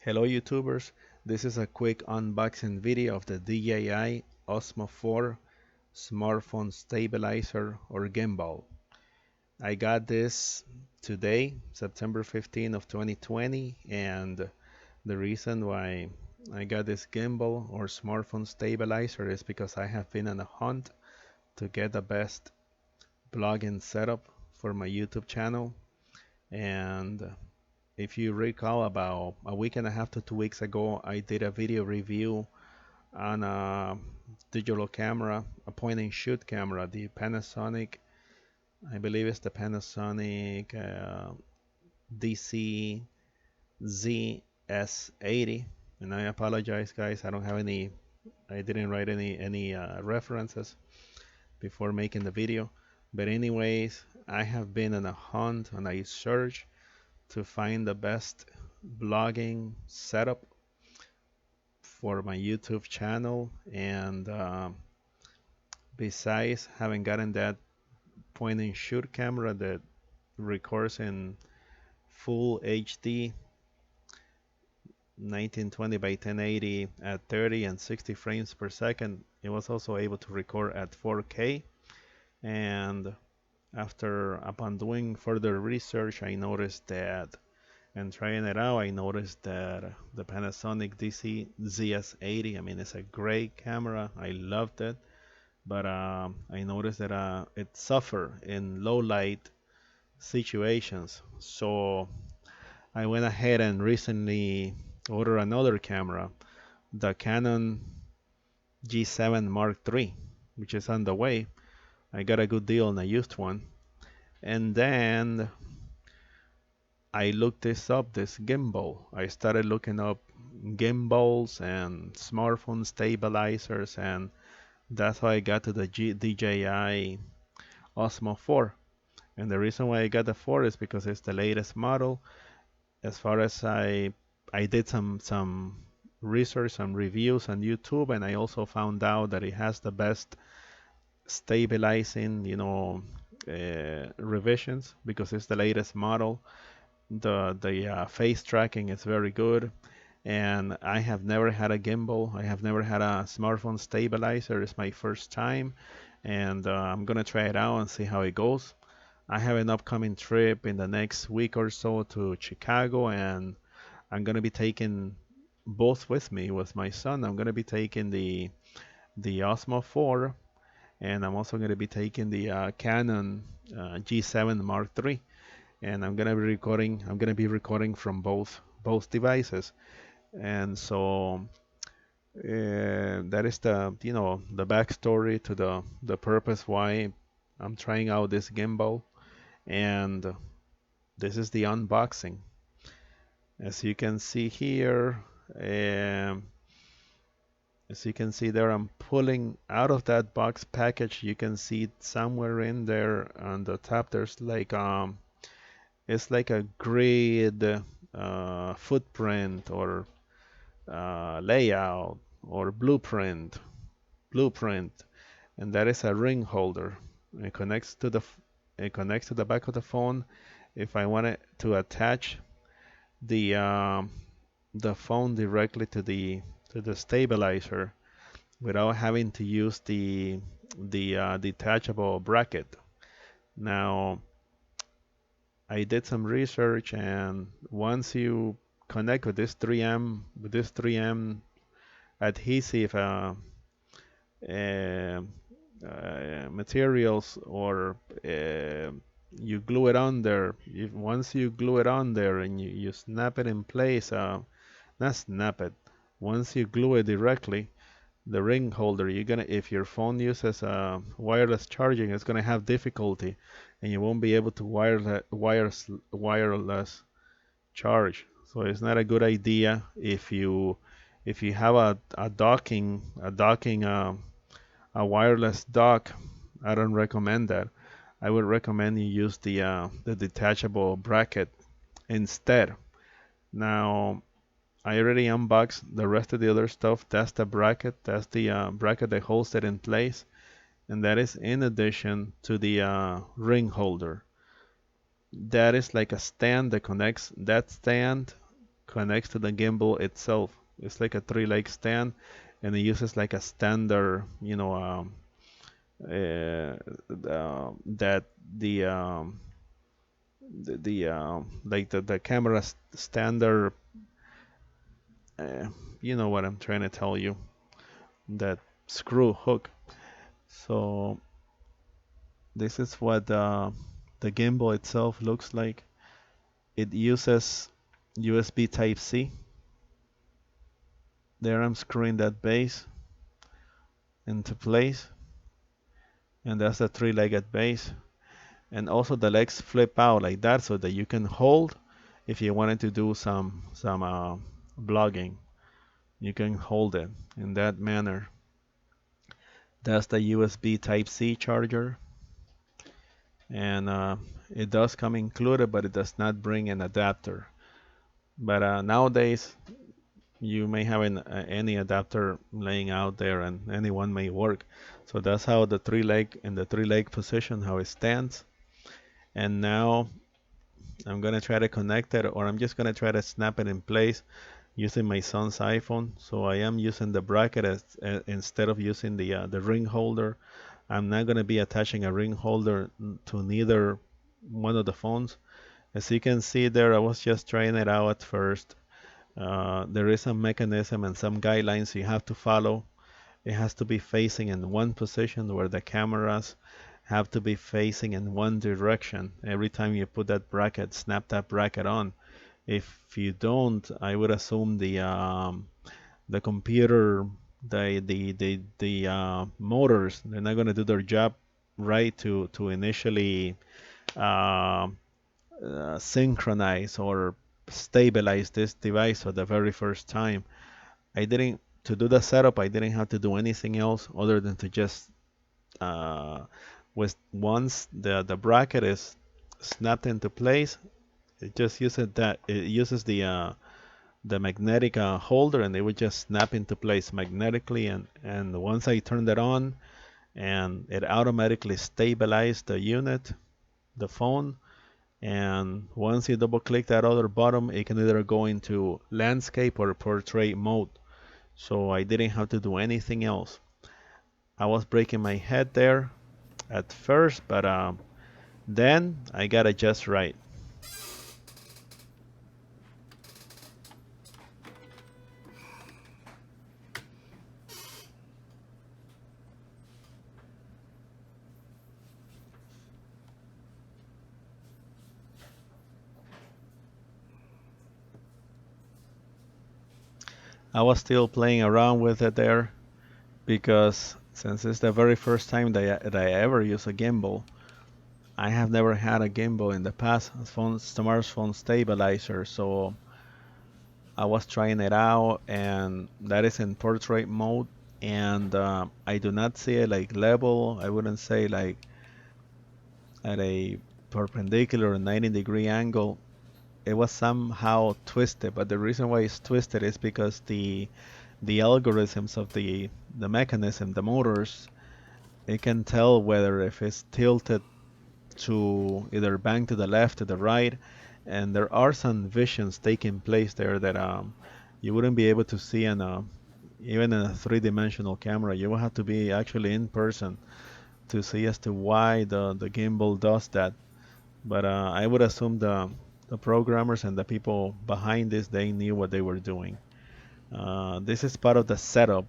Hello YouTubers, this is a quick unboxing video of the DJI Osmo 4 smartphone stabilizer or gimbal. I got this today, September 15 of 2020, and the reason why I got this gimbal or smartphone stabilizer is because I have been on a hunt to get the best blogging setup for my YouTube channel. And if you recall, about a week and a half to 2 weeks ago, I did a video review on a digital camera, a point and shoot camera, the Panasonic, I believe it's the Panasonic DC ZS80. And I apologize, guys, I didn't write any references before making the video. But anyways, I have been on a hunt and I search to find the best blogging setup for my YouTube channel, and besides having gotten that point and shoot camera that records in full HD 1920 by 1080 at 30 and 60 frames per second, it was also able to record at 4K. And upon doing further research, I noticed that, and trying it out, I noticed that the Panasonic DC ZS80, I mean, it's a great camera. I loved it, but I noticed that it suffered in low light situations. So I went ahead and recently ordered another camera, the Canon G7 Mark III, which is on the way. I got a good deal on a used one. And then I looked this gimbal. I started looking up gimbals and smartphone stabilizers, and that's how I got to the DJI Osmo 4. And the reason why I got the 4 is because it's the latest model. As far as I did some research, some reviews on YouTube, and I also found out that it has the best stabilizing, revisions because it's the latest model. The face tracking is very good, and I have never had a gimbal. I have never had a smartphone stabilizer. It's my first time, and I'm gonna try it out and see how it goes. I have an upcoming trip in the next week or so to Chicago, and I'm gonna be taking both with me with my son. I'm gonna be taking the Osmo 4, and I'm also gonna be taking the Canon G7 Mark III, and I'm gonna be recording from both devices. And so that is the backstory to the purpose why I'm trying out this gimbal, and this is the unboxing. As you can see here, um, as you can see there, I'm pulling out of that box package. You can see somewhere in there on the top there's like it's like a grid footprint or layout or blueprint, and that is a ring holder. It connects to the back of the phone. If I wanted to attach the the phone directly to the stabilizer without having to use the detachable bracket. Now, I did some research, and once you connect with this 3M adhesive uh, materials, or you glue it on there. Once you glue it on there and you snap it in place, not snap it. Once you glue it directly, the ring holder, you're gonna, if your phone uses wireless charging, it's gonna have difficulty, and you won't be able to wireless charge. So it's not a good idea if you have a wireless dock. I don't recommend that. I would recommend you use the detachable bracket instead. Now, I already unboxed the rest of the other stuff. That's the bracket. That's the bracket that holds it in place, and that is in addition to the ring holder. That is like a stand that connects. That stand connects to the gimbal itself. It's like a three-leg stand, and it uses like a standard, that the camera standard, uh, you know what I'm trying to tell you, that screw hook. So this is what the gimbal itself looks like. It uses USB Type-C. There I'm screwing that base into place, and that's a three-legged base. And also the legs flip out like that so that you can hold if you wanted to do some vlogging. You can hold it in that manner. That's the USB Type-C charger, and it does come included, but it does not bring an adapter. But nowadays, you may have any adapter laying out there, and anyone may work. So that's how the three leg position, how it stands. And now I'm gonna try to connect it, or I'm just gonna try to snap it in place using my son's iPhone. So I am using the bracket instead of using the ring holder. I'm not gonna be attaching a ring holder to neither one of the phones. As you can see there, I was just trying it out at first. There is a mechanism and some guidelines you have to follow. It has to be facing in one position where the cameras have to be facing in one direction. Every time you put that bracket, snap that bracket on. If you don't, I would assume the computer, the motors, they're not going to do their job right to initially uh, synchronize or stabilize this device for the very first time. I didn't To do the setup. I didn't have to do anything else other than to just with once the bracket is snapped into place, it uses the magnetic holder, and it would just snap into place magnetically. And once I turned it on, and it automatically stabilized the unit, the phone. And once you double click that other button, it can either go into landscape or portrait mode. So I didn't have to do anything else. I was breaking my head there at first, but then I got it just right. I was still playing around with it there because since it's the very first time that I ever use a gimbal, I have never had a gimbal in the past, a smartphone stabilizer. So I was trying it out, and that is in portrait mode. And I do not see it like level. I wouldn't say like at a perpendicular 90-degree angle. It was somehow twisted, but the reason why it's twisted is because the algorithms of the mechanism, the motors, it can tell whether if it's tilted to either bang to the left, to the right, and there are some visions taking place there that you wouldn't be able to see in even in a three-dimensional camera. You will have to be actually in person to see as to why the gimbal does that. But I would assume the programmers and the people behind this, they knew what they were doing. This is part of the setup.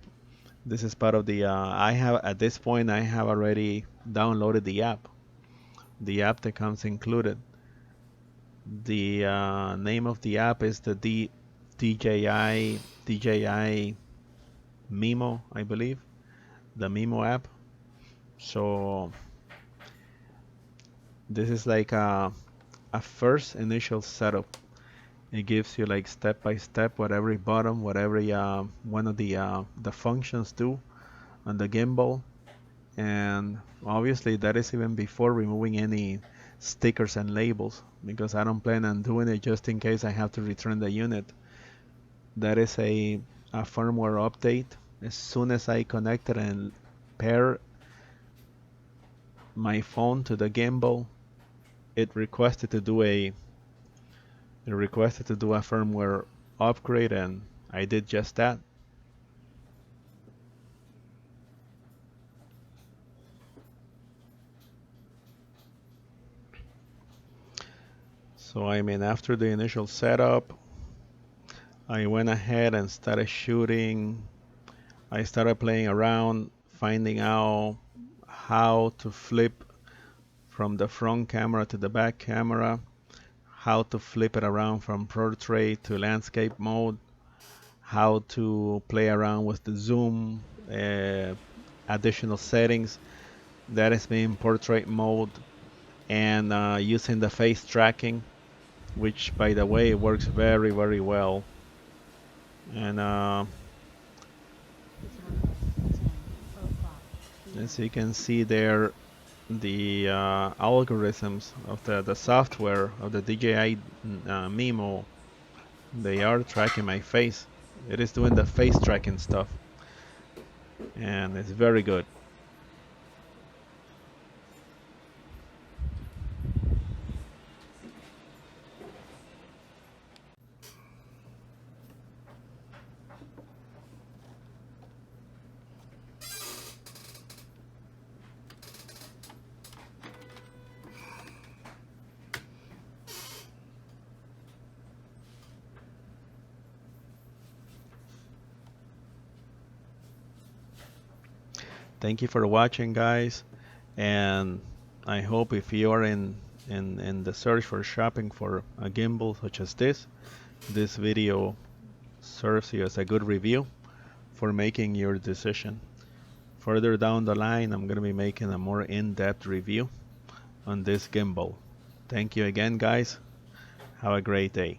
This is part of I have at this point I have already downloaded the app that comes included. The name of the app is the DJI Mimo, I believe, the Mimo app. So this is like a first initial setup. It gives you like step by step what every button, what every one of the functions do on the gimbal. And obviously that is even before removing any stickers and labels, because I don't plan on doing it just in case I have to return the unit. That is a firmware update. As soon as I connect it and pair my phone to the gimbal, it requested to do a firmware upgrade, and I did just that. So I mean, after the initial setup, I went ahead and started shooting. I started playing around, finding out how to flip from the front camera to the back camera, how to flip it around from portrait to landscape mode, how to play around with the zoom, additional settings that is in portrait mode, and using the face tracking, which by the way works very, very well. And as you can see there, the algorithms of the software of the DJI Mimo, they are tracking my face. It is doing the face tracking stuff, and it's very good. Thank you for watching, guys, and I hope if you are in the search for shopping for a gimbal such as this video serves you as a good review for making your decision. Further down the line, I'm going to be making a more in-depth review on this gimbal. Thank you again, guys. Have a great day.